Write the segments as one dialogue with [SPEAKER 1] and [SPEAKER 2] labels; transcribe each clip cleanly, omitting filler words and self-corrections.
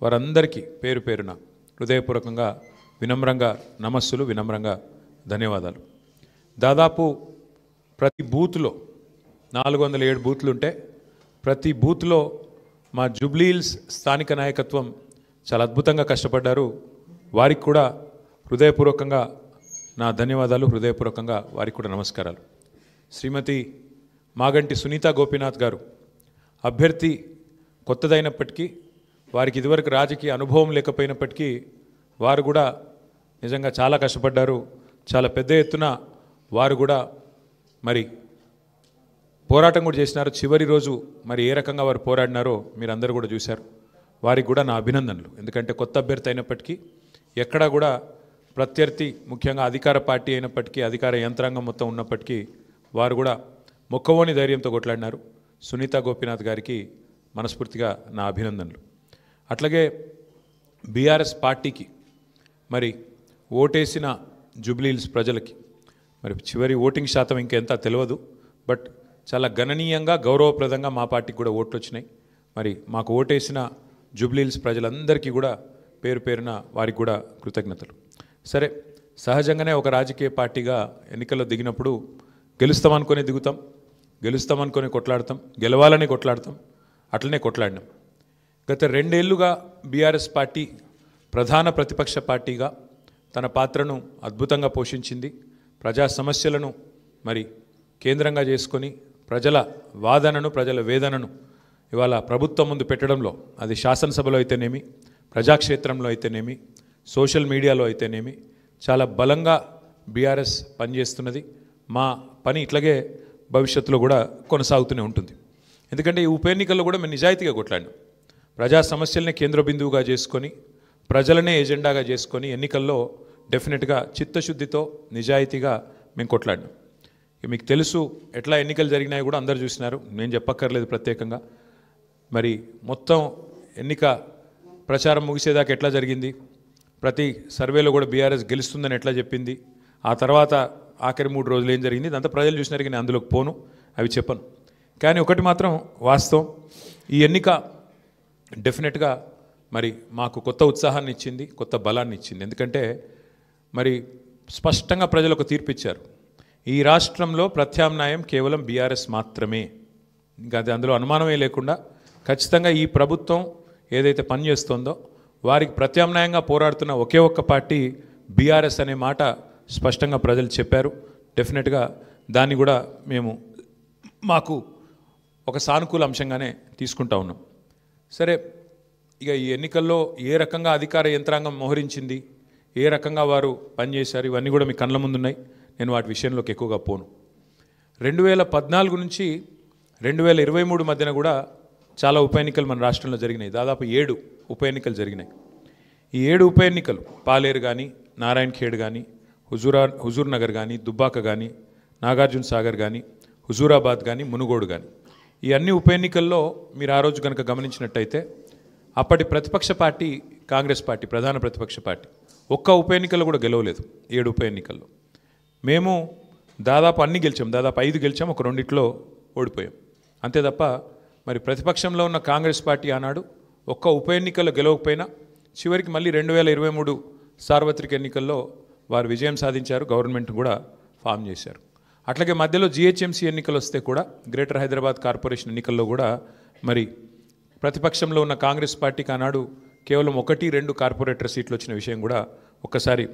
[SPEAKER 1] వారందరికీ పేరు పేరున హృదయపూర్వకంగా వినమ్రంగా నమస్సులు, వినమ్రంగా ధన్యవాదాలు. దాదాపు ప్రతి బూత్లో 407 బూత్లు ఉంటే ప్రతి బూత్లో మా జూబ్లీహిల్స్ స్థానిక నాయకత్వం చాలా అద్భుతంగా కష్టపడ్డారు. వారికి కూడా హృదయపూర్వకంగా నా ధన్యవాదాలు, హృదయపూర్వకంగా వారికి కూడా నమస్కారాలు. శ్రీమతి మాగంటి సునీత గోపీనాథ్ గారు అభ్యర్థి కొత్తదైనప్పటికీ, వారికి ఇదివరకు రాజకీయ అనుభవం లేకపోయినప్పటికీ వారు కూడా నిజంగా చాలా కష్టపడ్డారు. చాలా పెద్ద ఎత్తున వారు కూడా మరి పోరాటం కూడా చేసినారు. చివరి రోజు మరి ఏ రకంగా వారు పోరాడినారో మీరు అందరూ కూడా చూశారు. వారికి కూడా నా అభినందనలు. ఎందుకంటే కొత్త అభ్యర్థి అయినప్పటికీ, ఎక్కడా కూడా ప్రత్యర్థి ముఖ్యంగా అధికార పార్టీ అయినప్పటికీ, అధికార యంత్రాంగం మొత్తం ఉన్నప్పటికీ వారు కూడా మొక్కవోని ధైర్యంతో కొట్లాడినారు. సునీత గోపీనాథ్ గారికి మనస్ఫూర్తిగా నా అభినందనలు. అట్లాగే బీఆర్ఎస్ పార్టీకి మరి ఓటేసిన జూబ్లీహిల్స్ ప్రజలకి మరి చివరి ఓటింగ్ శాతం ఇంకెంత తెలియదు, బట్ చాలా గణనీయంగా గౌరవప్రదంగా మా పార్టీకి కూడా ఓట్లు వచ్చినాయి. మరి మాకు ఓటేసిన జూబ్లీహిల్స్ ప్రజలందరికీ కూడా పేరు పేరున వారికి కూడా కృతజ్ఞతలు. సరే, సహజంగానే ఒక రాజకీయ పార్టీగా ఎన్నికల్లో దిగినప్పుడు గెలుస్తామనుకొని దిగుతాం, గెలుస్తామనుకొని కొట్లాడతాం, గెలవాలని కొట్లాడతాం. అట్లనే కొట్లాడినాం. గత 2 ఏళ్లుగా బీఆర్ఎస్ పార్టీ ప్రధాన ప్రతిపక్ష పార్టీగా తన పాత్రను అద్భుతంగా పోషించింది. ప్రజా సమస్యలను మరి కేంద్రంగా చేసుకొని ప్రజల వాదనను, ప్రజల వేదనను ఇవాళ ప్రభుత్వం ముందు పెట్టడంలో, అది శాసనసభలో అయితేనేమి, ప్రజాక్షేత్రంలో అయితేనేమి, సోషల్ మీడియాలో అయితేనేమి చాలా బలంగా బీఆర్ఎస్ పనిచేస్తున్నది. మా పని ఇట్లాగే భవిష్యత్తులో కూడా కొనసాగుతూనే ఉంటుంది. ఎందుకంటే ఈ ఉప ఎన్నికల్లో కూడా మేము నిజాయితీగా కొట్లాడినాం. ప్రజా సమస్యలనే కేంద్ర బిందువుగా చేసుకొని, ప్రజలనే ఎజెండాగా చేసుకొని ఎన్నికల్లో డెఫినెట్గా చిత్తశుద్ధితో నిజాయితీగా మేము కొట్లాడినాం. మీకు తెలుసు ఎట్లా ఎన్నికలు జరిగినాయి కూడా అందరూ చూసినారు, నేను చెప్పక్కర్లేదు ప్రత్యేకంగా. మరి మొత్తం ఎన్నిక ప్రచారం ముగిసేదాకా ఎట్లా జరిగింది, ప్రతి సర్వేలో కూడా బీఆర్ఎస్ గెలుస్తుందని ఎట్లా చెప్పింది, ఆ తర్వాత ఆఖరి 3 రోజులు ఏం జరిగింది, ఇదంతా ప్రజలు చూసినారు. నేను అందులోకి పోను, అవి చెప్పను. కానీ ఒకటి మాత్రం వాస్తవం, ఈ ఎన్నిక డెఫినెట్గా మరి మాకు కొత్త ఉత్సాహాన్ని ఇచ్చింది, కొత్త బలాన్ని ఇచ్చింది. ఎందుకంటే మరి స్పష్టంగా ప్రజలు ఒక తీర్పు ఇచ్చారు. ఈ రాష్ట్రంలో ప్రత్యామ్నాయం కేవలం బీఆర్ఎస్ మాత్రమే. ఇంకా అది అందులో అనుమానమే లేకుండా ఖచ్చితంగా ఈ ప్రభుత్వం ఏదైతే పనిచేస్తుందో వారికి ప్రత్యామ్నాయంగా పోరాడుతున్న ఒకే ఒక్క పార్టీ బీఆర్ఎస్ అనే మాట స్పష్టంగా ప్రజలు చెప్పారు. డెఫినెట్గా దాన్ని కూడా మేము మాకు ఒక సానుకూల అంశంగానే తీసుకుంటా ఉన్నాం. సరే, ఇక ఈ ఎన్నికల్లో ఏ రకంగా అధికార యంత్రాంగం మోహరించింది, ఏ రకంగా వారు పనిచేశారు, ఇవన్నీ కూడా మీ కళ్ళ ముందున్నాయి. నేను వాటి విషయంలోకి ఎక్కువగా పోను. 2014 నుంచి 2023 మధ్యన కూడా చాలా ఉప ఎన్నికలు మన రాష్ట్రంలో జరిగినాయి. దాదాపు 7 ఉప ఎన్నికలు జరిగినాయి. ఈ 7 ఉప ఎన్నికలు పాలేరు కానీ, నారాయణ ఖేడ్ కానీ, హుజూర్ నగర్ కానీ, దుబ్బాక కానీ, నాగార్జున సాగర్ కానీ, హుజూరాబాద్ కానీ, మునుగోడు కానీ, ఈ అన్ని ఉప ఎన్నికల్లో మీరు ఆ రోజు కనుక గమనించినట్టయితే అప్పటి ప్రతిపక్ష పార్టీ కాంగ్రెస్ పార్టీ, ప్రధాన ప్రతిపక్ష పార్టీ, ఒక్క ఉప ఎన్నికల్లో కూడా గెలవలేదు. 7 ఉప ఎన్నికల్లో మేము దాదాపు అన్ని గెలిచాం. దాదాపు 5 గెలిచాం, ఒక 2 ఓడిపోయాం. అంతే తప్ప మరి ప్రతిపక్షంలో ఉన్న కాంగ్రెస్ పార్టీ ఆనాడు ఒక్క ఉప ఎన్నికల్లో గెలవకపోయినా చివరికి మళ్ళీ 2023 సార్వత్రిక ఎన్నికల్లో వారు విజయం సాధించారు, గవర్నమెంట్ కూడా ఫామ్ చేశారు. అట్లాగే మధ్యలో జిహెచ్ఎంసీ ఎన్నికలు వస్తే కూడా, గ్రేటర్ హైదరాబాద్ కార్పొరేషన్ ఎన్నికల్లో కూడా మరి ప్రతిపక్షంలో ఉన్న కాంగ్రెస్ పార్టీకి ఆనాడు కేవలం 1-2 కార్పొరేటర్ సీట్లు వచ్చిన విషయం కూడా ఒక్కసారి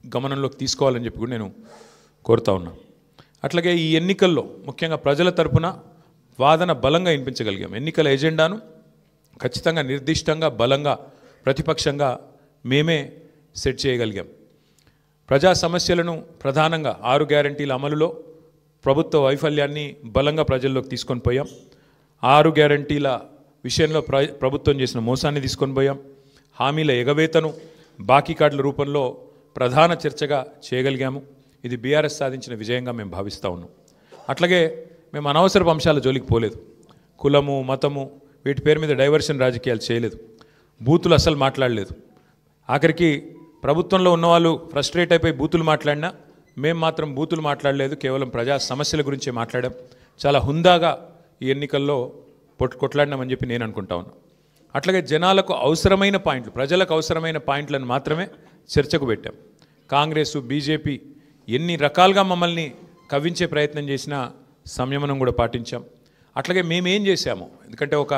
[SPEAKER 1] గమనంలోకి తీసుకోవాలని చెప్పి కూడా నేను కోరుతా ఉన్నా. అట్లాగే ఈ ఎన్నికల్లో ముఖ్యంగా ప్రజల తరపున వాదన బలంగా వినిపించగలిగాం. ఎన్నికల ఎజెండాను ఖచ్చితంగా నిర్దిష్టంగా బలంగా ప్రతిపక్షంగా మేమే సెట్ చేయగలిగాం. ప్రజా సమస్యలను ప్రధానంగా 6 గ్యారంటీల అమలులో ప్రభుత్వ వైఫల్యాన్ని బలంగా ప్రజల్లోకి తీసుకొని పోయాం. 6 గ్యారంటీల విషయంలో ప్రభుత్వం చేసిన మోసాన్ని తీసుకొని పోయాం. హామీల ఎగవేతను బాకీ కార్డుల రూపంలో ప్రధాన చర్చగా చేయగలిగాము. ఇది బీఆర్ఎస్ సాధించిన విజయంగా మేము భావిస్తూ ఉన్నాం. అట్లాగే మేము అనవసరపు అంశాల జోలికి పోలేదు. కులము, మతము వీటి పేరు మీద డైవర్షన్ రాజకీయాలు చేయలేదు. బూతులు అస్సలు మాట్లాడలేదు. ఆఖరికి ప్రభుత్వంలో ఉన్నవాళ్ళు ఫ్రస్ట్రేట్ అయిపోయి బూతులు మాట్లాడినా మేము మాత్రం బూతులు మాట్లాడలేదు. కేవలం ప్రజా సమస్యల గురించే మాట్లాడాం. చాలా హుందాగా ఈ ఎన్నికల్లో కొట్లాడినామని చెప్పి నేను అనుకుంటా ఉన్నా. అట్లాగే జనాలకు అవసరమైన పాయింట్లు, ప్రజలకు అవసరమైన పాయింట్లను మాత్రమే చర్చకు పెట్టాం. కాంగ్రెస్, బీజేపీ ఎన్ని రకాలుగా మమ్మల్ని కవ్వించే ప్రయత్నం చేసినా సంయమనం కూడా పాటించాం. అట్లాగే మేమేం చేశాము, ఎందుకంటే ఒక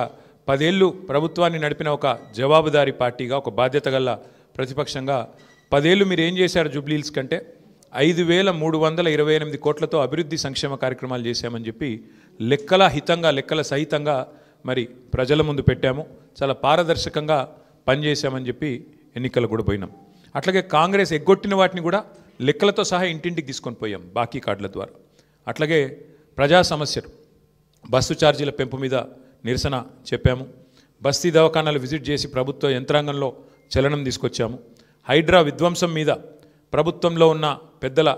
[SPEAKER 1] 10 ఏళ్ళు ప్రభుత్వాన్ని నడిపిన ఒక జవాబుదారీ పార్టీగా, ఒక బాధ్యత గల ప్రతిపక్షంగా 10 ఏళ్ళు మీరు ఏం చేశారు జూబ్లీహిల్స్ కంటే 5,328 కోట్లతో అభివృద్ధి సంక్షేమ కార్యక్రమాలు చేశామని చెప్పి లెక్కల సహితంగా మరి ప్రజల ముందు పెట్టాము. చాలా పారదర్శకంగా పనిచేశామని చెప్పి ఎన్నికలు కూడా పోయినాం. అట్లాగే కాంగ్రెస్ ఎగ్గొట్టిన వాటిని కూడా లెక్కలతో సహా ఇంటింటికి తీసుకొని పోయాం బాకీ కార్డుల ద్వారా. అట్లాగే ప్రజా సమస్యలు, బస్సు ఛార్జీల పెంపు మీద నిరసన చెప్పాము. బస్తీ దవాఖానాలు విజిట్ చేసి ప్రభుత్వ యంత్రాంగంలో చలనం తీసుకొచ్చాము. హైడ్రా విధ్వంసం మీద, ప్రభుత్వంలో ఉన్న పెద్దల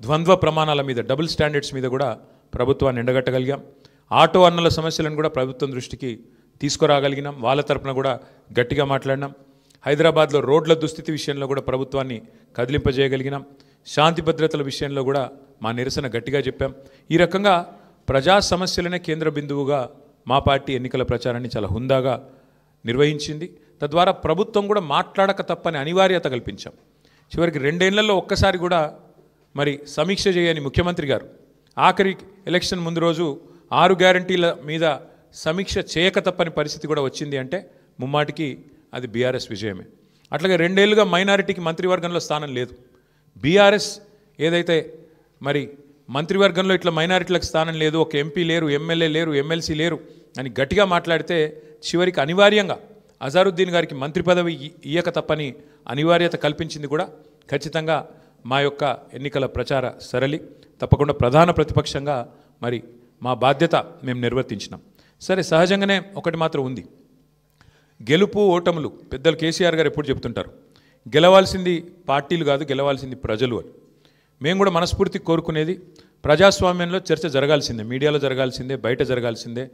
[SPEAKER 1] ద్వంద్వ ప్రమాణాల మీద, డబుల్ స్టాండర్డ్స్ మీద కూడా ప్రభుత్వాన్ని ఎండగట్టగలిగాం. ఆటో అన్నల సమస్యలను కూడా ప్రభుత్వం దృష్టికి తీసుకురాగలిగినాం. వాళ్ళ తరపున కూడా గట్టిగా మాట్లాడినాం. హైదరాబాద్లో రోడ్ల దుస్థితి విషయంలో కూడా ప్రభుత్వాన్ని కదిలింపజేయగలిగినాం. శాంతి భద్రతల విషయంలో కూడా మా నిరసన గట్టిగా చెప్పాం. ఈ రకంగా ప్రజా సమస్యలనే కేంద్ర బిందువుగా మా పార్టీ ఎన్నికల ప్రచారాన్ని చాలా హుందాగా నిర్వహించింది. తద్వారా ప్రభుత్వం కూడా మాట్లాడక తప్పని అనివార్యత కల్పించాం. చివరికి 2 ఏళ్లలో ఒక్కసారి కూడా మరి సమీక్ష చేయని ముఖ్యమంత్రి గారు ఆఖరి ఎలక్షన్ ముందు రోజు 6 గ్యారంటీల మీద సమీక్ష చేయక తప్పని పరిస్థితి కూడా వచ్చింది అంటే ముమ్మాటికి అది బీఆర్ఎస్ విజయమే. అట్లాగే 2 ఏళ్ళుగా మైనారిటీకి మంత్రివర్గంలో స్థానం లేదు. బీఆర్ఎస్ ఏదైతే మరి మంత్రివర్గంలో ఇట్లా మైనారిటీలకు స్థానం లేదు, ఒక ఎంపీ లేరు, ఎమ్మెల్యే లేరు, ఎమ్మెల్సీ లేరు అని గట్టిగా మాట్లాడితే చివరికి అనివార్యంగా అజారుద్దీన్ గారికి మంత్రి పదవి ఇయ్యక తప్పని అనివార్యత కల్పించింది కూడా ఖచ్చితంగా మా యొక్క ఎన్నికల ప్రచార సరళి. తప్పకుండా ప్రధాన ప్రతిపక్షంగా మరి మా బాధ్యత మేము నిర్వర్తించినాం. సరే, సహజంగానే ఒకటి మాత్రం ఉంది, గెలుపు ఓటములు పెద్దలు కేసీఆర్ గారు ఎప్పుడు చెప్తుంటారు, గెలవాల్సింది పార్టీలు కాదు, గెలవాల్సింది ప్రజలు అని. మేము కూడా మనస్ఫూర్తి కోరుకునేది ప్రజాస్వామ్యంలో చర్చ జరగాల్సిందే, మీడియాలో జరగాల్సిందే, బయట జరగాల్సిందే,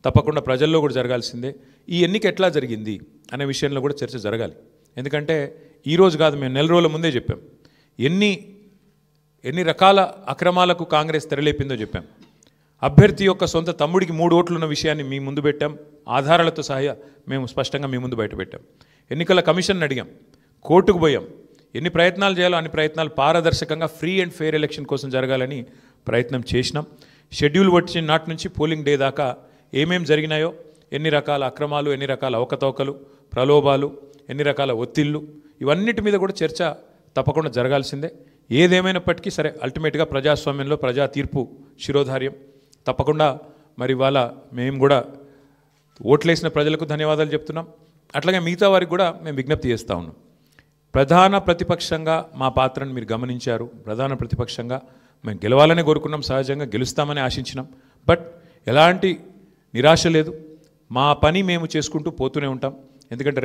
[SPEAKER 1] తప్పకుండా ప్రజల్లో కూడా జరగాల్సిందే. ఈ ఎన్నిక ఎట్లా జరిగింది అనే విషయంలో కూడా చర్చ జరగాలి. ఎందుకంటే ఈరోజు కాదు, మేము 4 రోజుల ముందే చెప్పాం ఎన్ని రకాల అక్రమాలకు కాంగ్రెస్ తెరలేపిందో చెప్పాం. అభ్యర్థి యొక్క సొంత తమ్ముడికి 3 ఓట్లున్న విషయాన్ని మీ ముందు పెట్టాం, ఆధారాలతో సహా మేము స్పష్టంగా మీ ముందు బయట పెట్టాం. ఎన్నికల కమిషన్ అడిగాం, కోర్టుకు పోయాం. ఎన్ని ప్రయత్నాలు చేయాలో అన్ని ప్రయత్నాలు పారదర్శకంగా ఫ్రీ అండ్ ఫెయిర్ ఎలక్షన్ కోసం జరగాలని ప్రయత్నం చేసినాం. షెడ్యూల్ వచ్చిన నాటి నుంచి పోలింగ్ డే దాకా ఏమేం జరిగినాయో, ఎన్ని రకాల అక్రమాలు, ఎన్ని రకాల అవకతవకలు, ప్రలోభాలు, ఎన్ని రకాల ఒత్తిళ్ళు, ఇవన్నిటి మీద కూడా చర్చ తప్పకుండా జరగాల్సిందే. ఏదేమైనప్పటికీ సరే, అల్టిమేట్గా ప్రజాస్వామ్యంలో ప్రజా తీర్పు శిరోధార్యం. తప్పకుండా మరి ఇవాళ మేము కూడా ఓట్లేసిన ప్రజలకు ధన్యవాదాలు చెప్తున్నాం. అట్లాగే మిగతా వారికి కూడా మేము విజ్ఞప్తి చేస్తూ ఉన్నాం. ప్రధాన ప్రతిపక్షంగా మా పాత్రను మీరు గమనించారు. ప్రధాన ప్రతిపక్షంగా మేము గెలవాలని కోరుకున్నాం, సహజంగా గెలుస్తామని ఆశించినాం. బట్ ఎలాంటి నిరాశ లేదు, మా పని మేము చేసుకుంటూ పోతూనే ఉంటాం. ఎందుకంటే